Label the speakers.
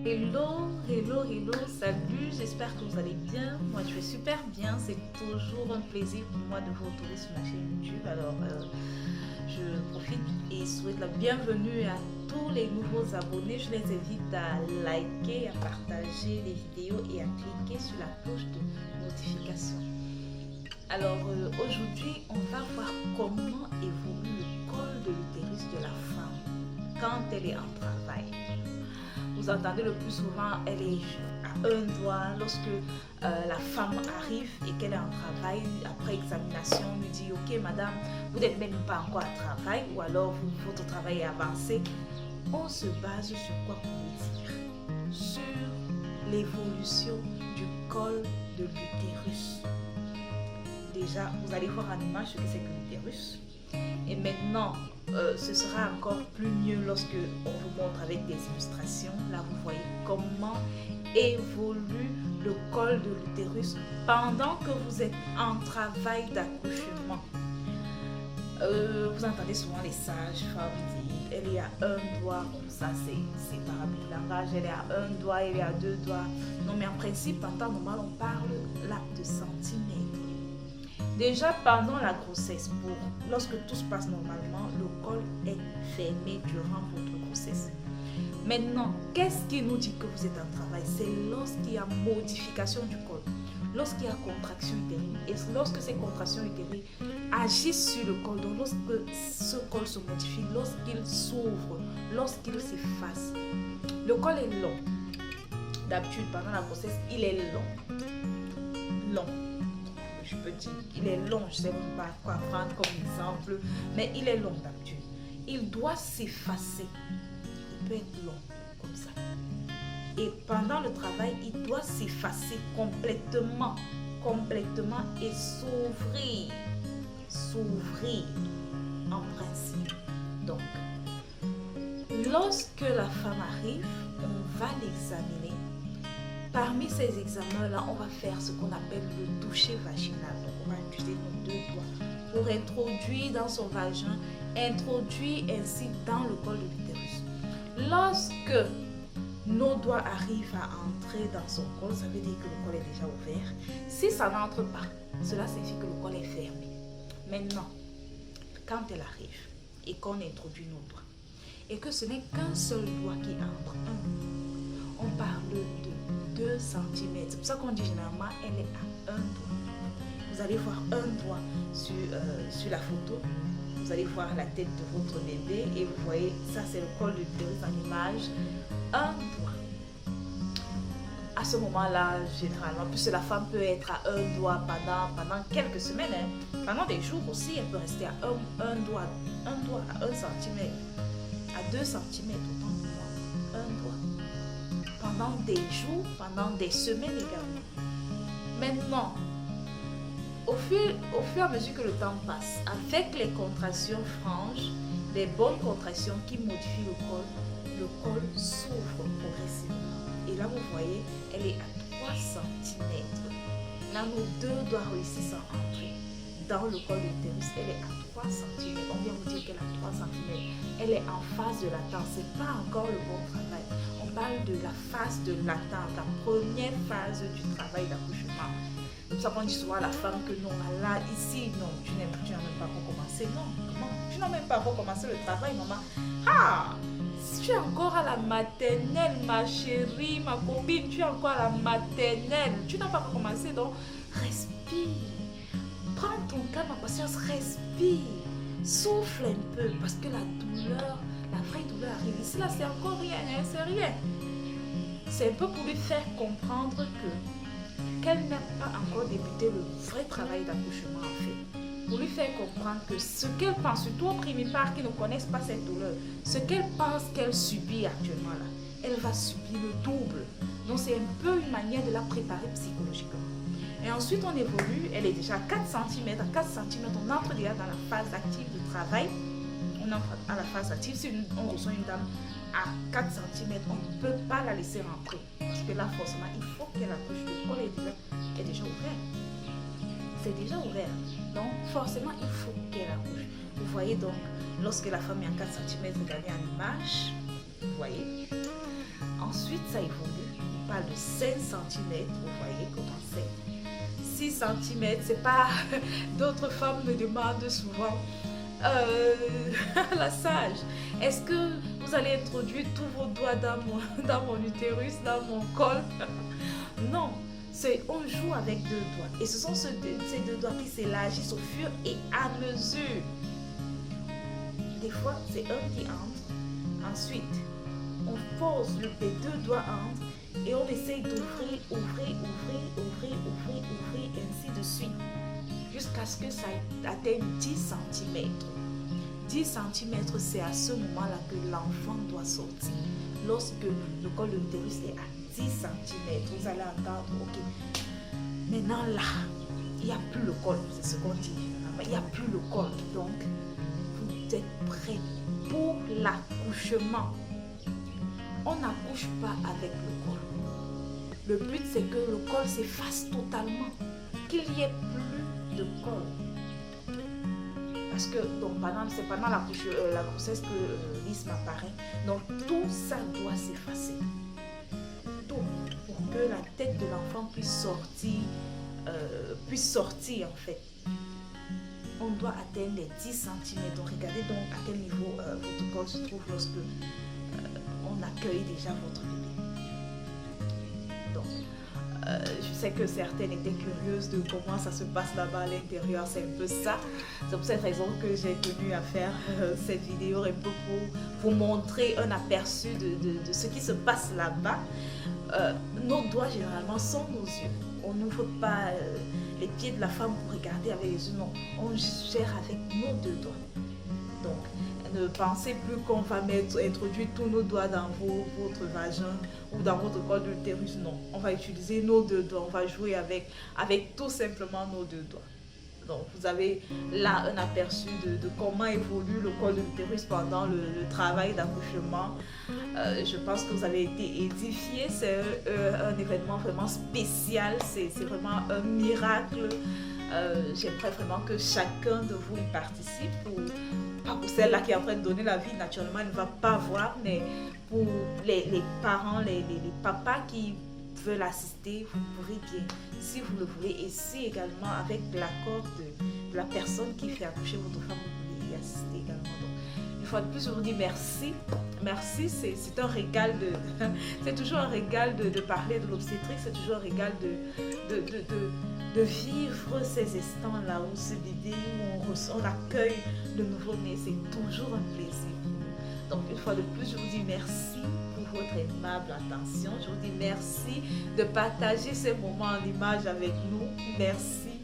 Speaker 1: Hello, hello, hello, salut, j'espère que vous allez bien. Moi je vais super bien, c'est toujours un plaisir pour moi de vous retrouver sur ma chaîne YouTube. Alors je profite et souhaite la bienvenue à tous les nouveaux abonnés. Je les invite à liker, à partager les vidéos et à cliquer sur la cloche de notification. Alors aujourd'hui on va voir comment évolue le col de l'utérus de la femme quand elle est en travail. Vous entendez le plus souvent, elle est à un doigt lorsque la femme arrive et qu'elle est en travail. Après examination, on lui dit ok madame, vous n'êtes même pas encore à travail ou alors votre travail est avancé. On se base sur quoi pour le dire? Sur l'évolution du col de l'utérus. Déjà, vous allez voir en image ce que c'est que l'utérus. Et maintenant, ce sera encore plus mieux lorsque on vous montre avec des illustrations. Là, vous voyez comment évolue le col de l'utérus pendant que vous êtes en travail d'accouchement. Vous entendez souvent les sages-femmes dire elle est à un doigt, comme ça, c'est par le langage, elle est à un doigt, elle est à deux doigts. Non, mais en principe, en temps normal, on parle là de centimètres. Déjà pendant la grossesse, lorsque tout se passe normalement, le col est fermé durant votre grossesse. Maintenant, qu'est-ce qui nous dit que vous êtes en travail? C'est lorsqu'il y a modification du col, lorsqu'il y a contraction utérine et lorsque ces contractions utérines agissent sur le col, donc lorsque ce col se modifie, lorsqu'il s'ouvre, lorsqu'il s'efface. Le col est long. D'habitude, pendant la grossesse, il est long. Je peux dire, il est long, je ne sais même pas quoi prendre comme exemple, mais il est long d'habitude. Il doit s'effacer. Il peut être long, comme ça. Et pendant le travail, il doit s'effacer complètement et s'ouvrir. S'ouvrir, en principe. Donc, lorsque la femme arrive, on va l'examiner. Parmi ces examens-là, on va faire ce qu'on appelle le toucher vaginal. Donc, on va utiliser nos deux doigts pour introduire dans son vagin, introduire ainsi dans le col de l'utérus. Lorsque nos doigts arrivent à entrer dans son col, ça veut dire que le col est déjà ouvert. Si ça n'entre pas, cela signifie que le col est fermé. Maintenant, quand elle arrive et qu'on introduit nos doigts, et que ce n'est qu'un seul doigt qui entre, on parle de 2 cm. C'est pour ça qu'on dit généralement elle est à un doigt. Vous allez voir un doigt sur la photo. Vous allez voir la tête de votre bébé et vous voyez, ça c'est le col de l'utérus en image. Un doigt. À ce moment-là, généralement, puisque la femme peut être à un doigt pendant quelques semaines, pendant des jours aussi, elle peut rester à un doigt, à 1 cm, à 2 cm, autant pour moi, un doigt. Pendant des jours, pendant des semaines également. Maintenant, au fur et à mesure que le temps passe, avec les contractions franches, les bonnes contractions qui modifient le col s'ouvre progressivement. Et là, vous voyez, elle est à 3 cm. Là, nos deux doigts réussissent à entrer dans le col de l'utérus. Elle est à 3 cm. On vient vous dire qu'elle a 3 cm. Elle est en phase de latence. Ce n'est pas encore le bon travail. On parle de la phase de latence, la première phase du travail d'accouchement. C'est pour ça qu'on dit souvent à la femme que non, là, ici, non, tu n'as même pas encore commencé. Non, tu n'as même pas encore commencé le travail, maman. Ah, tu es encore à la maternelle, ma chérie, ma copine, tu es encore à la maternelle. Tu n'as pas encore commencé, donc respire. Prends ton calme, ma patience, respire. Souffle un peu, parce que la douleur, la vraie douleur arrive. Ici, là, c'est encore rien, c'est rien. C'est un peu pour lui faire comprendre qu'elle n'a pas encore débuté le vrai travail d'accouchement en fait. Pour lui faire comprendre que ce qu'elle pense, surtout aux primipares qui ne connaissent pas cette douleur, ce qu'elle pense qu'elle subit actuellement là, elle va subir le double. Donc c'est un peu une manière de la préparer psychologiquement. Et ensuite on évolue, elle est déjà à 4 cm. À 4 cm, on entre déjà dans la phase active de travail. On entre à la phase active. Si on reçoit une dame à 4 cm, on ne peut pas la laisser rentrer. Parce que là, forcément, il faut qu'elle accouche. Le col est déjà ouvert. C'est déjà ouvert. Donc, forcément, il faut qu'elle accouche. Vous voyez donc, lorsque la femme est à 4 cm, regardez en image. Vous voyez. Ensuite, ça évolue. On parle de 5 cm. Vous voyez comment c'est. 6 cm, c'est pas... D'autres femmes me demandent souvent, la sage, est-ce que vous allez introduire tous vos doigts dans mon utérus, dans mon col? Non, on joue avec 2 doigts. Et ce sont ces 2 doigts qui s'élargissent au fur et à mesure. Des fois, c'est un qui entre. Ensuite, on force les 2 doigts entre et on essaye d'ouvrir, ouvrir, ainsi de suite. Jusqu'à ce que ça atteigne 10 cm. 10 cm, c'est à ce moment-là que l'enfant doit sortir. Lorsque le col de l'utérus est à 10 cm, vous allez entendre, ok, maintenant là, il n'y a plus le col, c'est ce qu'on dit. Il n'y a plus le col, donc vous êtes prêts pour l'accouchement. On n'accouche pas avec le col. Le but, c'est que le col s'efface totalement, qu'il n'y ait plus de col. Parce que c'est pendant la grossesse que l'isthme apparaît. Donc tout ça doit s'effacer. Tout, pour que la tête de l'enfant puisse sortir en fait. On doit atteindre les 10 cm. Donc regardez donc à quel niveau votre col se trouve lorsque on accueille déjà votre bébé. Donc, je sais que certaines étaient curieuses de comment ça se passe là-bas à l'intérieur, c'est un peu ça. C'est pour cette raison que j'ai tenu à faire cette vidéo un peu pour vous montrer un aperçu de ce qui se passe là-bas. Nos doigts généralement sont nos yeux. On n'ouvre pas les pieds de la femme pour regarder avec les yeux, non. On gère avec nos 2 doigts. Donc, ne pensez plus qu'on va introduire tous nos doigts dans votre vagin ou dans votre col de l'utérus. Non, on va utiliser nos 2 doigts. On va jouer avec tout simplement nos 2 doigts. Donc, vous avez là un aperçu de comment évolue le col de l'utérus pendant le travail d'accouchement. Je pense que vous avez été édifiés. C'est un événement vraiment spécial. C'est vraiment un miracle. J'aimerais vraiment que chacun de vous y participe. Pas pour celle-là qui est en train de donner la vie, naturellement, elle ne va pas voir, mais pour les parents, les papas qui veulent assister, vous pouvez bien, si vous le voulez, et si également avec l'accord de la personne qui fait accoucher votre femme, vous pouvez y assister également. Donc, une fois de plus, je vous dis merci. Merci, c'est un régal c'est toujours un régal de parler de l'obstétrique, c'est toujours un régal de vivre ces instants-là où ce bébé, où on accueille le nouveau-né, c'est toujours un plaisir. Donc une fois de plus, je vous dis merci pour votre aimable attention. Je vous dis merci de partager ces moments en image avec nous. Merci